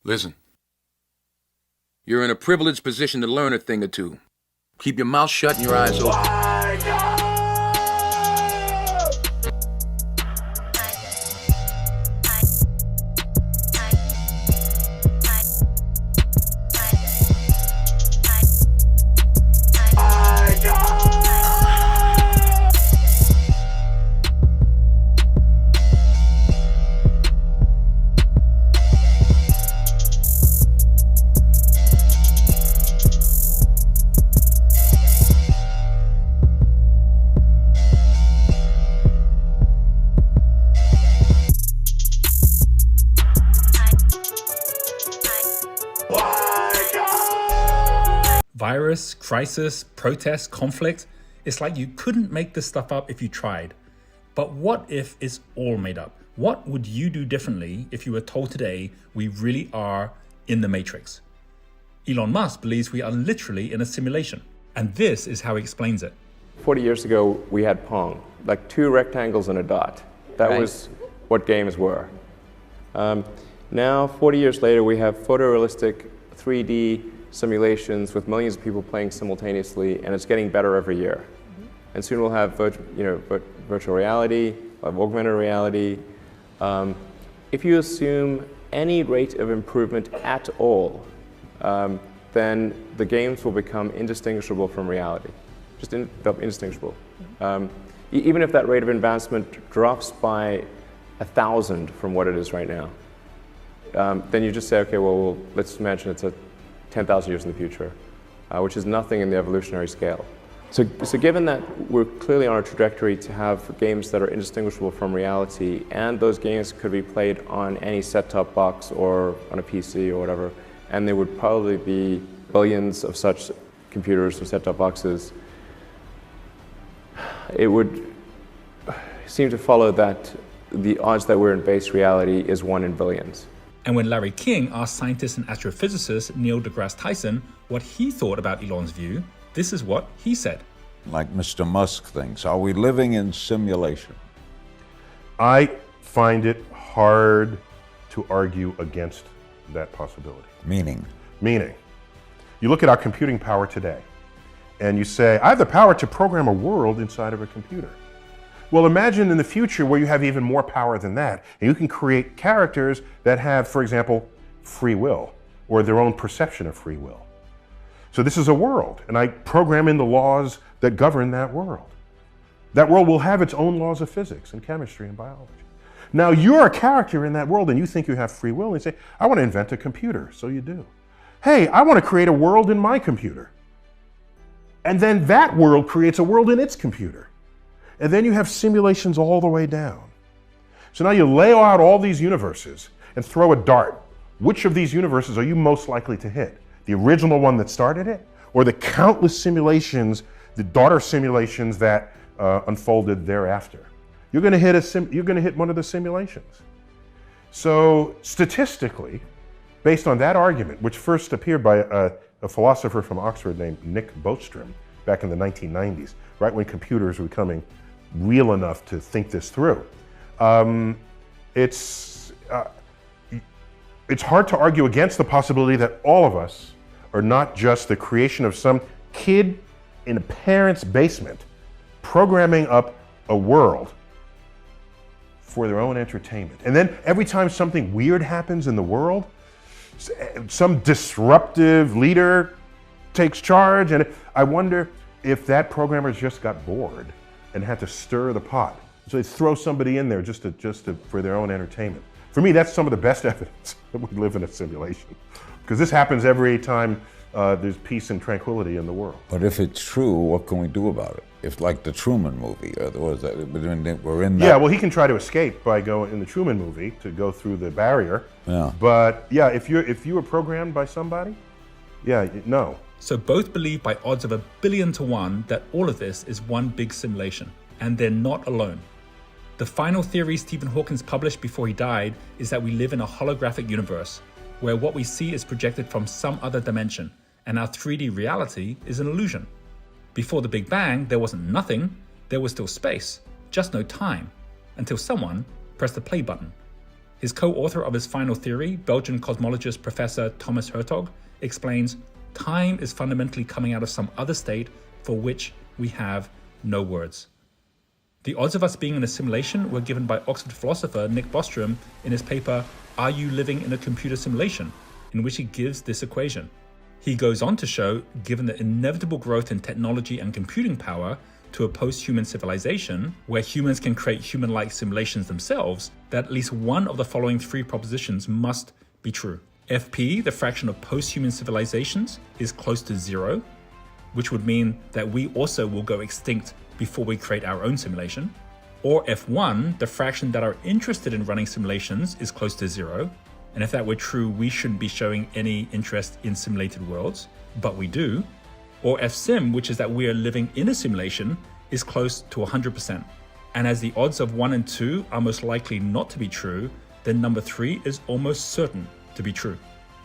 Listen. You're in a privileged position to learn a thing or two. Keep your mouth shut and your eyes open. Virus, crisis, protest, conflict. It's like you couldn't make this stuff up if you tried. But what if it's all made up? What would you do differently if you were told today we really are in the Matrix? Elon Musk believes we are literally in a simulation. And this is how he explains it. 40 years ago, we had Pong, like two rectangles and a dot. That was what games were. Now, 40 years later, we have photorealistic 3D simulations with millions of people playing simultaneously, and it's getting better every year. And soon we'll have virtual reality, we'll have augmented reality. If you assume any rate of improvement at all, then the games will become indistinguishable from reality. They'll be indistinguishable. Even if that rate of advancement drops by 1,000 from what it is right now, then you just say, okay, well, let's imagine it's 10,000 years in the future, which is nothing in the evolutionary scale. So given that we're clearly on a trajectory to have games that are indistinguishable from reality, and those games could be played on any set-top box or on a PC or whatever, and there would probably be billions of such computers or set-top boxes, it would seem to follow that the odds that we're in base reality is 1 in billions. And when Larry King asked scientist and astrophysicist Neil deGrasse Tyson what he thought about Elon's view, this is what he said. Like Mr. Musk thinks, are we living in simulation? I find it hard to argue against that possibility. Meaning? Meaning, you look at our computing power today, and you say, I have the power to program a world inside of a computer. Well, imagine in the future where you have even more power than that, and you can create characters that have, for example, free will, or their own perception of free will. So this is a world, and I program in the laws that govern that world. That world will have its own laws of physics and chemistry and biology. Now, you're a character in that world, and you think you have free will, and you say, I want to invent a computer, so you do. Hey, I want to create a world in my computer. And then that world creates a world in its computer. And then you have simulations all the way down. So now you lay out all these universes and throw a dart. Which of these universes are you most likely to hit? The original one that started it, or the countless simulations, the daughter simulations that unfolded thereafter? You're going to hit one of the simulations. So statistically, based on that argument, which first appeared by a philosopher from Oxford named Nick Bostrom back in the 1990s, right when computers were becoming real enough to think this through. It's hard to argue against the possibility that all of us are not just the creation of some kid in a parent's basement programming up a world for their own entertainment. And then every time something weird happens in the world, some disruptive leader takes charge, and I wonder if that programmer just got bored and had to stir the pot. So they throw somebody in there just for their own entertainment. For me, that's some of the best evidence that we live in a simulation. Because this happens every time there's peace and tranquility in the world. But if it's true, what can we do about it? If like the Truman movie, or was that, we're in that. Yeah, well, he can try to escape by going in the Truman movie to go through the barrier. Yeah. But yeah, if you were programmed by somebody, yeah, no. So both believe by odds of 1 billion to 1 that all of this is one big simulation, and they're not alone. The final theory Stephen Hawking published before he died is that we live in a holographic universe, where what we see is projected from some other dimension, and our 3D reality is an illusion. Before the Big Bang, there wasn't nothing, there was still space, just no time, until someone pressed the play button. His co-author of his final theory, Belgian cosmologist Professor Thomas Hertog, explains, time is fundamentally coming out of some other state for which we have no words. The odds of us being in a simulation were given by Oxford philosopher Nick Bostrom in his paper, Are You Living in a Computer Simulation?, in which he gives this equation. He goes on to show, given the inevitable growth in technology and computing power to a post-human civilization, where humans can create human-like simulations themselves, that at least one of the following three propositions must be true. FP, the fraction of post-human civilizations, is close to 0, which would mean that we also will go extinct before we create our own simulation. Or F1, the fraction that are interested in running simulations is close to 0, and if that were true, we shouldn't be showing any interest in simulated worlds, but we do. Or Fsim, which is that we are living in a simulation, is close to 100%. And as the odds of 1 and 2 are most likely not to be true, then number 3 is almost certain to be true.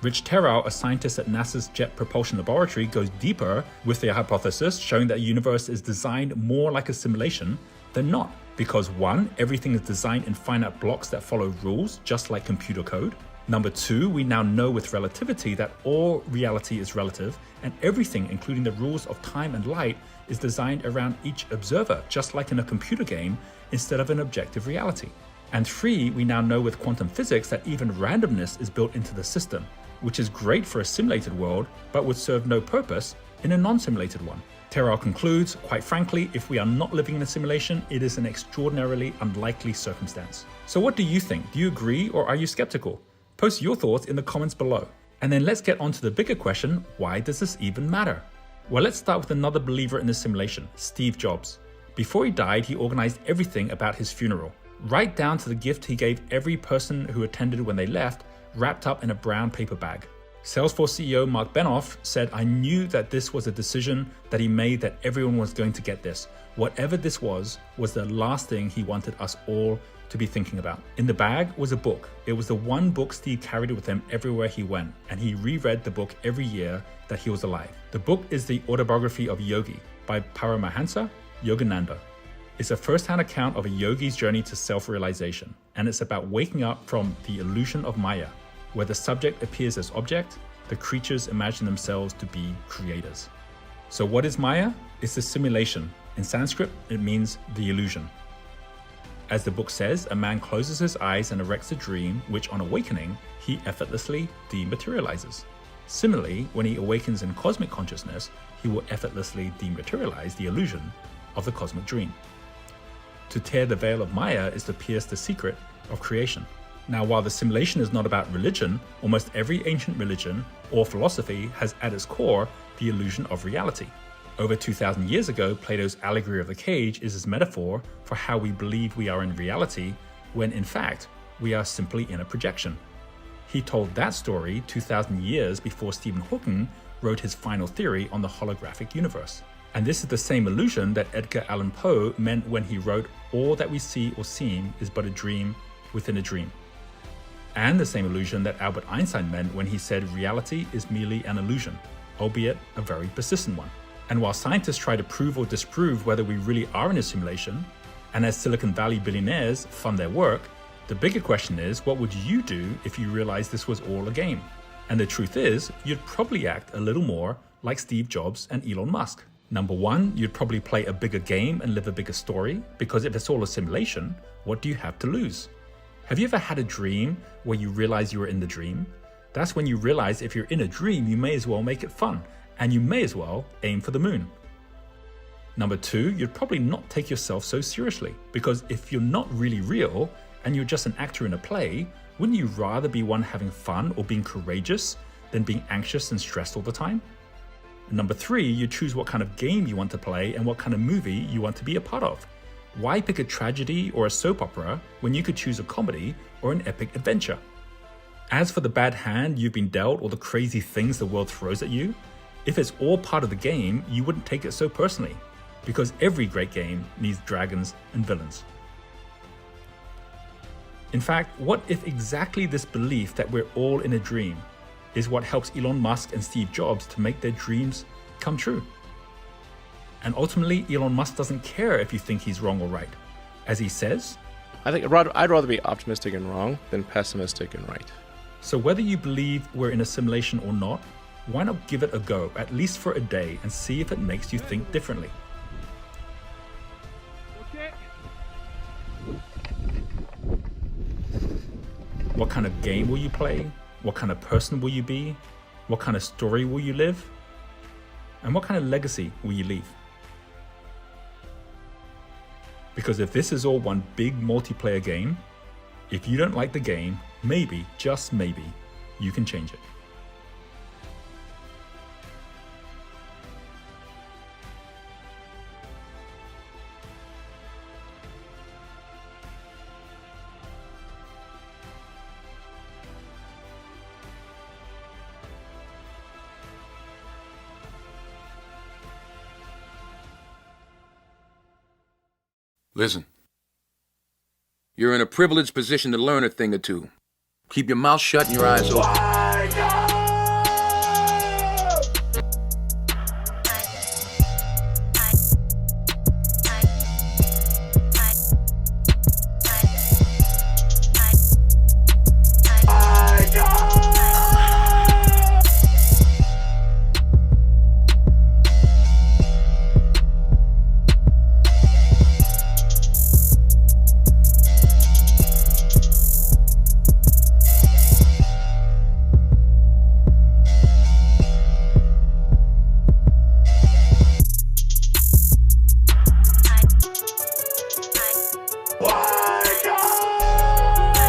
Rich Terrell, a scientist at NASA's Jet Propulsion Laboratory, goes deeper with the hypothesis, showing that the universe is designed more like a simulation than not. Because 1, everything is designed in finite blocks that follow rules, just like computer code. Number 2, we now know with relativity that all reality is relative, and everything, including the rules of time and light, is designed around each observer, just like in a computer game, instead of an objective reality. And 3, we now know with quantum physics that even randomness is built into the system, which is great for a simulated world, but would serve no purpose in a non-simulated one. Terrell concludes, quite frankly, if we are not living in a simulation, it is an extraordinarily unlikely circumstance. So what do you think? Do you agree or are you skeptical? Post your thoughts in the comments below. And then let's get on to the bigger question, why does this even matter? Well, let's start with another believer in the simulation, Steve Jobs. Before he died, he organized everything about his funeral, right down to the gift he gave every person who attended when they left, wrapped up in a brown paper bag. Salesforce CEO Mark Benioff said, I knew that this was a decision that he made, that everyone was going to get this. Whatever this was the last thing he wanted us all to be thinking about. In the bag was a book. It was the one book Steve carried with him everywhere he went, and he reread the book every year that he was alive. The book is the autobiography of Yogi by Paramahansa Yogananda. It's a first-hand account of a yogi's journey to self-realization, and it's about waking up from the illusion of Maya, where the subject appears as object, the creatures imagine themselves to be creators. So what is Maya? It's a simulation. In Sanskrit, it means the illusion. As the book says, a man closes his eyes and erects a dream, which on awakening, he effortlessly dematerializes. Similarly, when he awakens in cosmic consciousness, he will effortlessly dematerialize the illusion of the cosmic dream. To tear the veil of Maya is to pierce the secret of creation. Now, while the simulation is not about religion, almost every ancient religion or philosophy has at its core the illusion of reality. Over 2,000 years ago, Plato's allegory of the cage is his metaphor for how we believe we are in reality, when in fact, we are simply in a projection. He told that story 2,000 years before Stephen Hawking wrote his final theory on the holographic universe. And this is the same illusion that Edgar Allan Poe meant when he wrote, all that we see or seem is but a dream within a dream. And the same illusion that Albert Einstein meant when he said reality is merely an illusion, albeit a very persistent one. And while scientists try to prove or disprove whether we really are in a simulation, and as Silicon Valley billionaires fund their work, the bigger question is, what would you do if you realized this was all a game? And the truth is, you'd probably act a little more like Steve Jobs and Elon Musk. Number 1, you'd probably play a bigger game and live a bigger story, because if it's all a simulation, what do you have to lose? Have you ever had a dream where you realize you were in the dream? That's when you realize if you're in a dream, you may as well make it fun, and you may as well aim for the moon. Number 2, you'd probably not take yourself so seriously, because if you're not really real and you're just an actor in a play, wouldn't you rather be one having fun or being courageous than being anxious and stressed all the time? And number 3, you choose what kind of game you want to play and what kind of movie you want to be a part of. Why pick a tragedy or a soap opera when you could choose a comedy or an epic adventure? As for the bad hand you've been dealt or the crazy things the world throws at you, if it's all part of the game, you wouldn't take it so personally, because every great game needs dragons and villains. In fact, what if exactly this belief that we're all in a dream is what helps Elon Musk and Steve Jobs to make their dreams come true? And ultimately, Elon Musk doesn't care if you think he's wrong or right. As he says, I'd rather be optimistic and wrong than pessimistic and right. So whether you believe we're in a simulation or not, why not give it a go, at least for a day, and see if it makes you think differently? What kind of game will you play? What kind of person will you be? What kind of story will you live? And what kind of legacy will you leave? Because if this is all one big multiplayer game, if you don't like the game, maybe, just maybe, you can change it. Listen. You're in a privileged position to learn a thing or two. Keep your mouth shut and your eyes open.